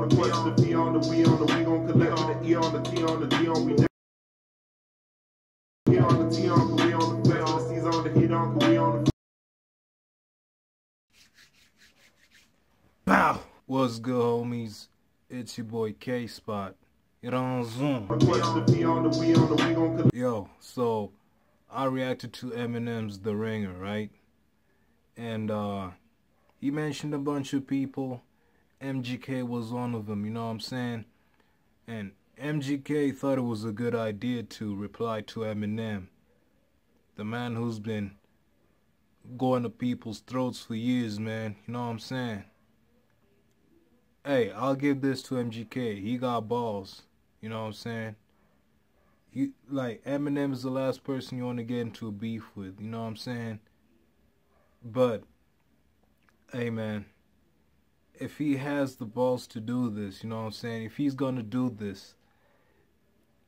We on the V on the we on the we gon' collect the E on the T on the D on we on the T on we on the flex the C's on the heat on we on the. Bow! What's good, homies? It's your boy K-Spot. You're on Zoom. Yo, so I reacted to Eminem's The Ringer, right? And he mentioned a bunch of people. MGK was one of them, you know what I'm saying? And MGK thought it was a good idea to reply to Eminem, the man who's been going to people's throats for years, man. You know what I'm saying? Hey, I'll give this to MGK. He got balls. You know what I'm saying? Eminem is the last person you want to get into a beef with. You know what I'm saying? But, hey, man. If he has the balls to do this, you know what I'm saying? If he's going to do this,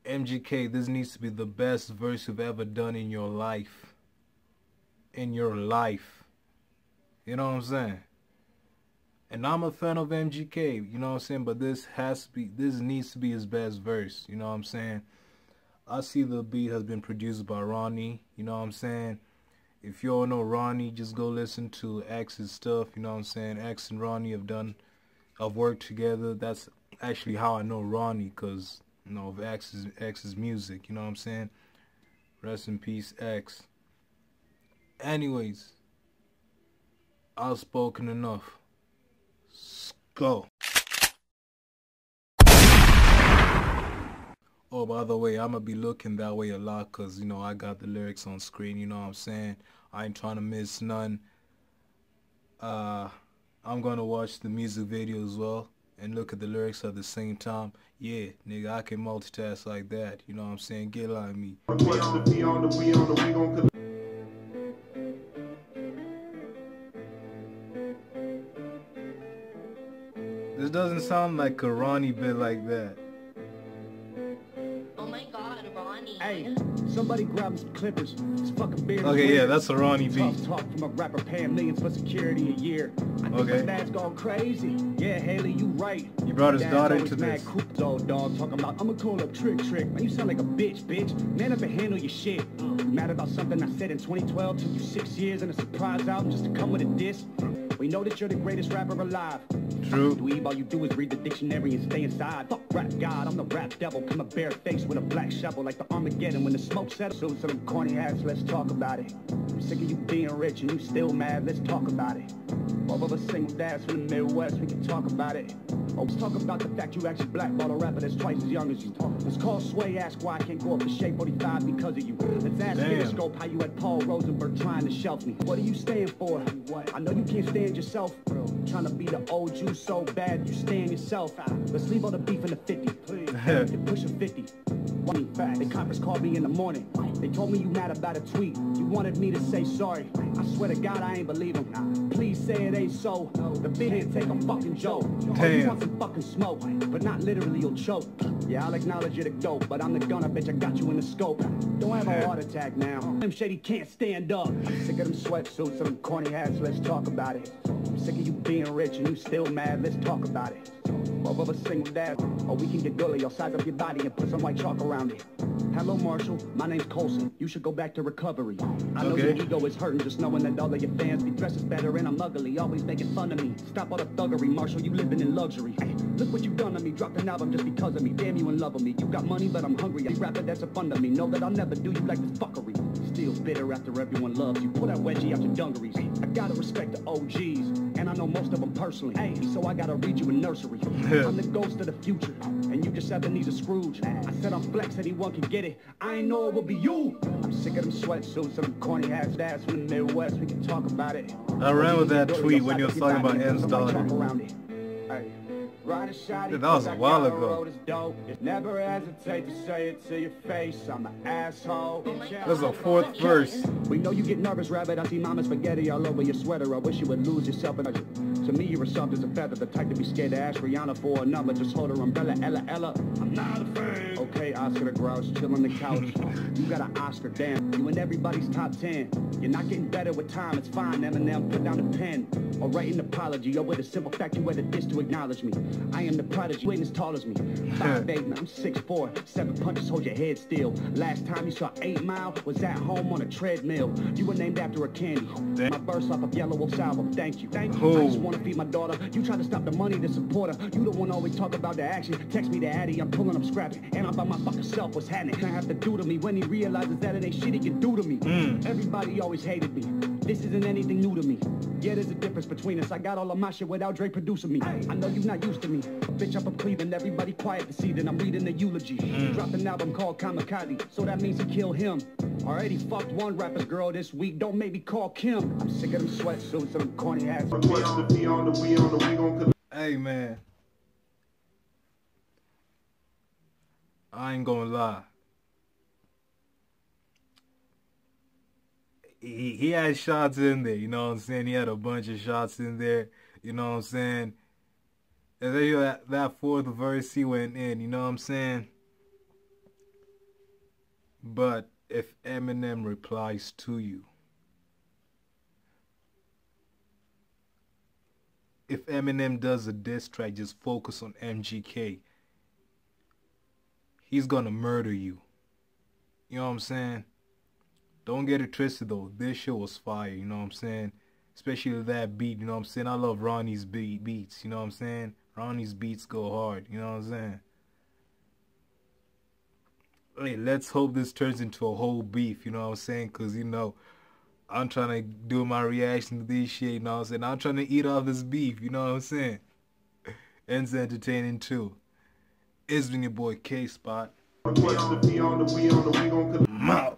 MGK, this needs to be the best verse you've ever done in your life. In your life. You know what I'm saying? And I'm a fan of MGK, you know what I'm saying? But this needs to be his best verse, you know what I'm saying? I see the beat has been produced by Ronnie, you know what I'm saying? If you all know Ronnie, just go listen to X's stuff, you know what I'm saying? X and Ronnie have worked together. That's actually how I know Ronnie, because, you know, of X's music, you know what I'm saying? Rest in peace, X. Anyways, I've spoken enough. Go. Oh, by the way, I'm gonna be looking that way a lot because, you know, I got the lyrics on screen, you know what I'm saying? I ain't trying to miss none. I'm gonna watch the music video as well and look at the lyrics at the same time. Yeah, nigga, I can multitask like that, you know what I'm saying? Get like me. This doesn't sound like a Ronnie bit like that. Oh my god, Ronnie. Hey, somebody grab some clippers. It's fucking beard. Okay, yeah, that's a Ronnie beat. Talk from a rapper paying millions for security a year. I think my dad's gone crazy. Yeah, Haley, you right. He brought his daughter into this. Old dog talking about, I'ma call up Trick. Man, you sound like a bitch. Man up and handle your shit. You mad about something I said in 2012? Took you 6 years and a surprise album just to come with a diss? We know that you're the greatest rapper alive. True. Dweeb, all you do is read the dictionary and stay inside. Fuck rap god, I'm the rap devil. Come a bare face with a black shovel like the Armageddon when the smoke settles. So some corny ass, let's talk about it. I'm sick of you being rich and you still mad, let's talk about it. All of us single dads from the Midwest, we can talk about it. Oh, let's talk about the fact you actually blackball a rapper that's twice as young as you. Let's call Sway, ask why I can't go up to Shape 45 because of you. Let's ask Interscope how you had Paul Rosenberg trying to shelf me. What do you stand for? I know you can't stand yourself, bro. Trying to be the old you so bad you stand yourself. Let's leave all the beef in the 50, please. They're pushing 50. One fact, the conference called me in the morning. They told me you mad about a tweet. You wanted me to say sorry. I swear to God I ain't believe them. Please say it ain't so. The big can't take a fucking joke. Oh, you want some fucking smoke, but not literally you'll choke. Yeah, I'll acknowledge you're the dope, but I'm the gunner, bitch, I got you in the scope. Don't have a heart attack now. Them Shady can't stand up. I'm sick of them sweatsuits and them corny hats, let's talk about it. I'm sick of you being rich and you still mad, let's talk about it. Both of us single dads, or we can get gully, or size up your body and put some white chalk around it. Hello, Marshall, my name's Colson. You should go back to recovery. I know your ego is hurting just knowing that all of your fans be dressed better and I'm ugly, always making fun of me. Stop all the thuggery, Marshall, you living in luxury. Hey, look what you done to me, dropped an album just because of me. Damn, you in love with me. You got money, but I'm hungry. A rapper that's a fun to me. Know that I'll never do you like this fuckery. Still bitter after everyone loves you. Pull that wedgie out your dungarees. I gotta respect the OGs, and I know most of them personally. Hey, so I gotta read you a nursery. I'm the ghost of the future, and you just Ebenezer Scrooge. I said I'm flex, anyone can get it. I ain't know it would be you. I'm sick of them sweatsuits and them corny ass dads from the Midwest. We can talk about it. I ran with that tweet when you was talking about N's daughter. That was a while ago. Never hesitate to say it to your face. I'm an asshole. That's a fourth verse. We know you get nervous, rabbit. I see mama spaghetti all over your sweater. I wish you would lose yourself. To me, you're soft as a feather. The type to be scared to ask Rihanna for a number. Just hold her umbrella, Ella. I'm not afraid. Okay, Oscar the Grouch, chill on the couch. You got an Oscar, damn. You in everybody's top 10. You're not getting better with time. It's fine, Eminem. Put down the pen. Or write an apology. Or with a simple fact, you had a dish to acknowledge me. I am the prodigy, you ain't as tall as me. 5'8", man, I'm 6'4", 7 punches hold your head still. Last time you saw 8 Mile was at home on a treadmill. You were named after a candy. My verse off of Yellow Wolf's album, thank you. I just wanna feed my daughter. You try to stop the money to support her. You don't wanna always talk about the action. Text me the addy, I'm pulling up scrapping. And I'm by my fucking self, what's happening? I have to do to me when he realizes that it ain't shit he can do to me. Everybody always hated me. This isn't anything new to me. Yeah, there's a difference between us. I got all of my shit without Dre producing me. I know you're not used to me. Bitch, I'm from Cleveland. Everybody quiet to see that I'm reading the eulogy. He dropped an album called Kamikaze, so that means he killed him. Already fucked one rapper's girl this week. Don't make me call Kim. I'm sick of them sweatsuits and them corny ass. Hey, man. I ain't gonna lie. He had shots in there, you know what I'm saying? He had a bunch of shots in there, you know what I'm saying? And then that fourth verse he went in, you know what I'm saying? But if Eminem replies to you, if Eminem does a diss track, just focus on MGK, he's gonna murder you. You know what I'm saying? Don't get it twisted though. This shit was fire, you know what I'm saying? Especially that beat, you know what I'm saying? I love Ronnie's beats, you know what I'm saying? Ronnie's beats go hard, you know what I'm saying? Hey, let's hope this turns into a whole beef, you know what I'm saying? Because, you know, I'm trying to do my reaction to this shit, you know what I'm saying? I'm trying to eat off this beef, you know what I'm saying? And it's entertaining too. It's been your boy K-Spot. I'm out.